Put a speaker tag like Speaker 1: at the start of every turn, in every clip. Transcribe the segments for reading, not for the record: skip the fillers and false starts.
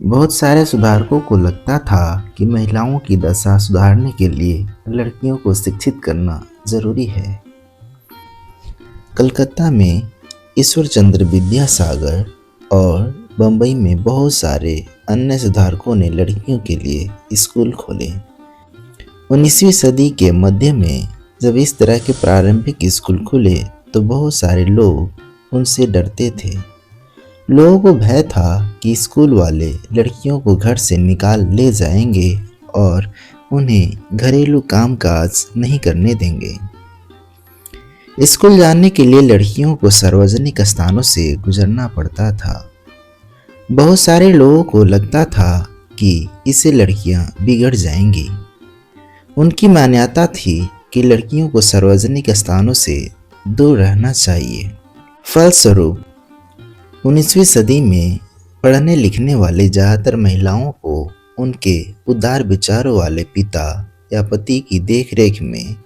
Speaker 1: बहुत सारे सुधारकों को लगता था कि महिलाओं की दशा सुधारने के लिए लड़कियों को शिक्षित करना जरूरी है। कलकत्ता में ईश्वर चंद्र विद्यासागर और बंबई में बहुत सारे अन्य सुधारकों ने लड़कियों के लिए स्कूल खोले। 19वीं सदी के मध्य में जब इस तरह के प्रारंभिक स्कूल खुले तो बहुत सारे लोग उनसे डरते थे। लोगों को भय था कि स्कूल वाले लड़कियों को घर से निकाल ले जाएंगे और उन्हें घरेलू कामकाज नहीं करने देंगे। स्कूल जाने के लिए लड़कियों को सार्वजनिक स्थानों से गुजरना पड़ता था। बहुत सारे लोगों को लगता था कि इससे लड़कियां बिगड़ जाएंगी। उनकी मान्यता थी कि लड़कियों को सार्वजनिक स्थानों से दूर रहना चाहिए। फलस्वरूप 19वीं सदी में पढ़ने लिखने वाले ज़्यादातर महिलाओं को उनके उदार विचारों वाले पिता या पति की देखरेख में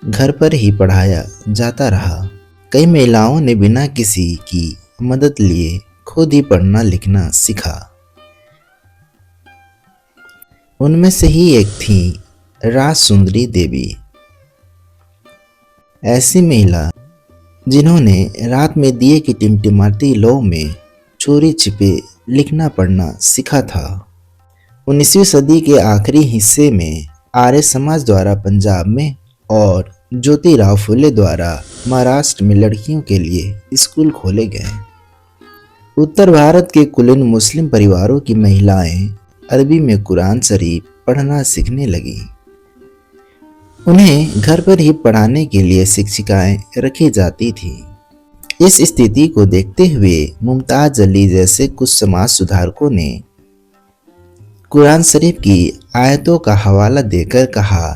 Speaker 1: घर पर ही पढ़ाया जाता रहा। कई महिलाओं ने बिना किसी की मदद लिए खुद ही पढ़ना लिखना सीखा। उनमें से ही एक थी राजसुंदरी देवी, ऐसी महिला जिन्होंने रात में दिए की टिमटिमाती लौ में चोरी छिपे लिखना पढ़ना सीखा था। 19वीं सदी के आखिरी हिस्से में आर्य समाज द्वारा पंजाब में और ज्योतिराव फुले द्वारा महाराष्ट्र में लड़कियों के लिए स्कूल खोले गए। उत्तर भारत के कुलीन मुस्लिम परिवारों की महिलाएं अरबी में कुरान शरीफ पढ़ना सीखने लगीं। उन्हें घर पर ही पढ़ाने के लिए शिक्षिकाएं रखी जाती थी। इस स्थिति को देखते हुए मुमताज अली जैसे कुछ समाज सुधारकों ने कुरान शरीफ की आयतों का हवाला देकर कहा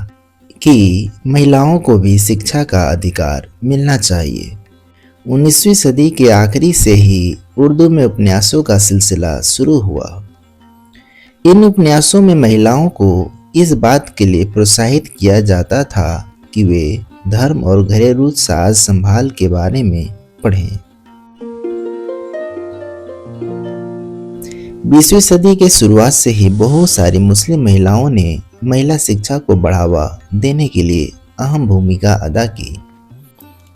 Speaker 1: कि महिलाओं को भी शिक्षा का अधिकार मिलना चाहिए। 19वीं सदी के आखिरी से ही उर्दू में उपन्यासों का सिलसिला शुरू हुआ। इन उपन्यासों में महिलाओं को इस बात के लिए प्रोत्साहित किया जाता था कि वे धर्म और घरेलू साज संभाल के बारे में पढ़ें। 20वीं सदी के शुरुआत से ही बहुत सारी मुस्लिम महिलाओं ने महिला शिक्षा को बढ़ावा देने के लिए अहम भूमिका अदा की।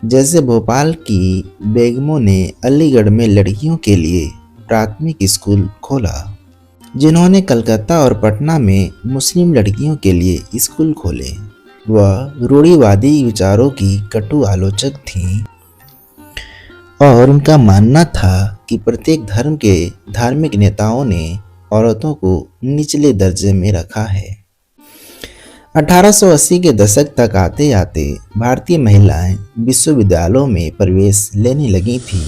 Speaker 1: जैसे भोपाल की बेगमों ने अलीगढ़ में लड़कियों के लिए प्राथमिक स्कूल खोला, जिन्होंने कलकत्ता और पटना में मुस्लिम लड़कियों के लिए स्कूल खोले। वह रूढ़िवादी विचारों की कटु आलोचक थीं और उनका मानना था कि प्रत्येक धर्म के धार्मिक नेताओं ने औरतों को निचले दर्जे में रखा है। 1880 के दशक तक आते आते भारतीय महिलाएं विश्वविद्यालयों में प्रवेश लेने लगी थीं।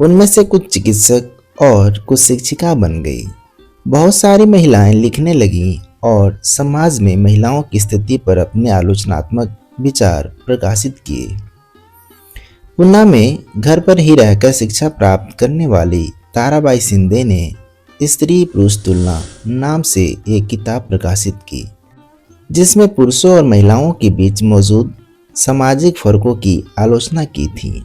Speaker 1: उनमें से कुछ चिकित्सक और कुछ शिक्षिका बन गई। बहुत सारी महिलाएं लिखने लगीं और समाज में महिलाओं की स्थिति पर अपने आलोचनात्मक विचार प्रकाशित किए। पूना में घर पर ही रहकर शिक्षा प्राप्त करने वाली ताराबाई शिंदे ने स्त्री पुरुष तुलना नाम से एक किताब प्रकाशित की, जिसमें पुरुषों और महिलाओं के बीच मौजूद सामाजिक फर्कों की आलोचना की थी।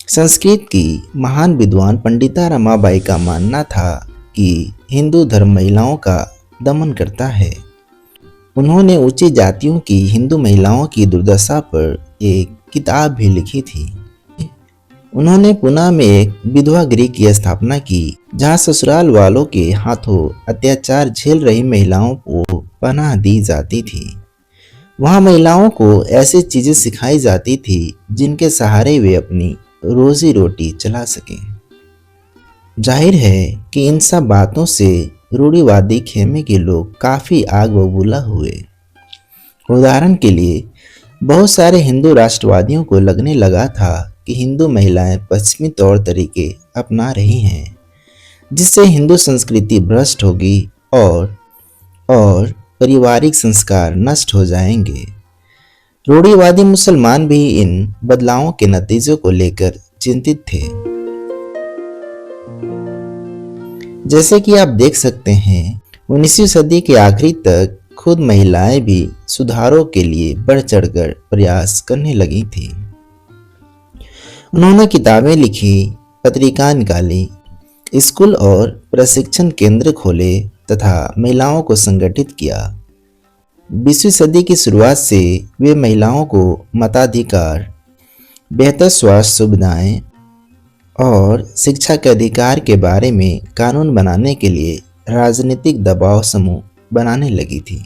Speaker 1: संस्कृत की महान विद्वान पंडिता रमाबाई का मानना था कि हिंदू धर्म महिलाओं का दमन करता है। उन्होंने ऊंची जातियों की हिंदू महिलाओं की दुर्दशा पर एक किताब भी लिखी थी। उन्होंने पुणे में एक विधवा गृह की स्थापना की, जहां ससुराल वालों के हाथों अत्याचार झेल रही महिलाओं को पनाह दी जाती थी। वहां महिलाओं को ऐसी चीजें सिखाई जाती थी जिनके सहारे वे अपनी रोजी रोटी चला सकें। जाहिर है कि इन सब बातों से रूढ़िवादी खेमे के लोग काफ़ी आग बबूला हुए। उदाहरण के लिए बहुत सारे हिंदू राष्ट्रवादियों को लगने लगा था कि हिंदू महिलाएं पश्चिमी तौर तरीके अपना रही हैं, जिससे हिंदू संस्कृति भ्रष्ट होगी और पारिवारिक संस्कार नष्ट हो जाएंगे। रूढ़िवादी मुसलमान भी इन बदलावों के नतीजों को लेकर चिंतित थे। जैसे कि आप देख सकते हैं, 19वीं सदी के आखिरी तक खुद महिलाएं भी सुधारों के लिए बढ़ चढ़कर प्रयास करने लगी थी। उन्होंने किताबें लिखी, पत्रिका निकाली, स्कूल और प्रशिक्षण केंद्र खोले तथा महिलाओं को संगठित किया। 20वीं सदी की शुरुआत से वे महिलाओं को मताधिकार, बेहतर स्वास्थ्य सुविधाएं और शिक्षा के अधिकार के बारे में कानून बनाने के लिए राजनीतिक दबाव समूह बनाने लगी थी।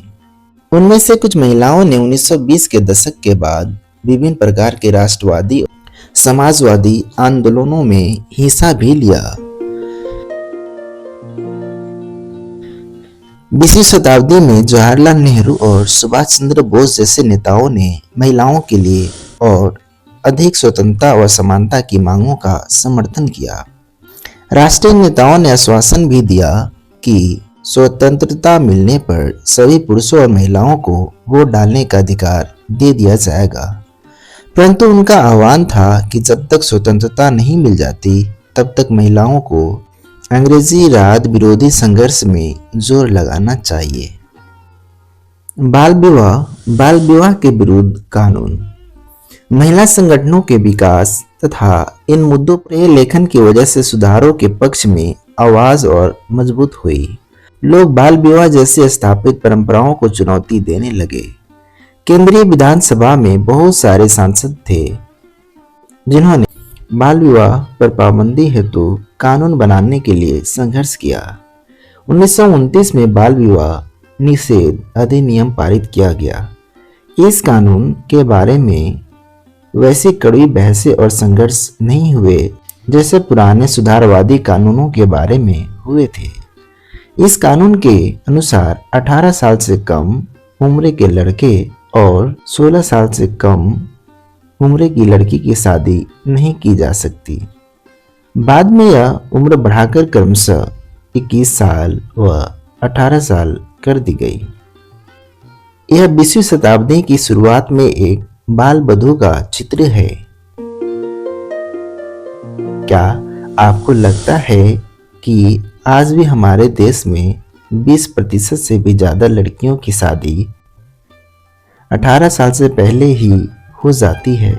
Speaker 1: उनमें से कुछ महिलाओं ने 1920 के दशक के बाद विभिन्न प्रकार के राष्ट्रवादी समाजवादी आंदोलनों में हिस्सा भी लिया। 20वीं शताब्दी में जवाहरलाल नेहरू और सुभाष चंद्र बोस जैसे नेताओं ने महिलाओं के लिए और अधिक स्वतंत्रता और समानता की मांगों का समर्थन किया। राष्ट्रीय नेताओं ने आश्वासन भी दिया कि स्वतंत्रता मिलने पर सभी पुरुषों और महिलाओं को वोट डालने का अधिकार दे दिया जाएगा, परंतु उनका आह्वान था कि जब तक स्वतंत्रता नहीं मिल जाती तब तक महिलाओं को अंग्रेजी राज विरोधी संघर्ष में जोर लगाना चाहिए। बाल विवाह के विरुद्ध कानून। महिला संगठनों के विकास तथा इन मुद्दों पर लेखन की वजह से सुधारों के पक्ष में आवाज और मजबूत हुई। लोग बाल विवाह जैसी स्थापित परंपराओं को चुनौती देने लगे। केंद्रीय विधानसभा में बहुत सारे सांसद थे जिन्होंने बाल विवाह पर पाबंदी हेतु कानून बनाने के लिए संघर्ष किया। 1929 में बाल विवाह निषेध अधिनियम पारित किया गया। इस कानून के बारे में वैसी कड़वी बहसें और संघर्ष नहीं हुए जैसे पुराने सुधारवादी कानूनों के बारे में हुए थे। इस कानून के अनुसार 18 साल से कम उम्र के लड़के और 16 साल से कम उम्र की लड़की की शादी नहीं की जा सकती। बाद में यह उम्र बढ़ाकर क्रमशः 21 साल व 18 साल कर दी गई। यह 20वीं शताब्दी की शुरुआत में एक बाल वधू का चित्र है। क्या आपको लगता है कि आज भी हमारे देश में 20% से भी ज्यादा लड़कियों की शादी 18 साल से पहले ही हो जाती है?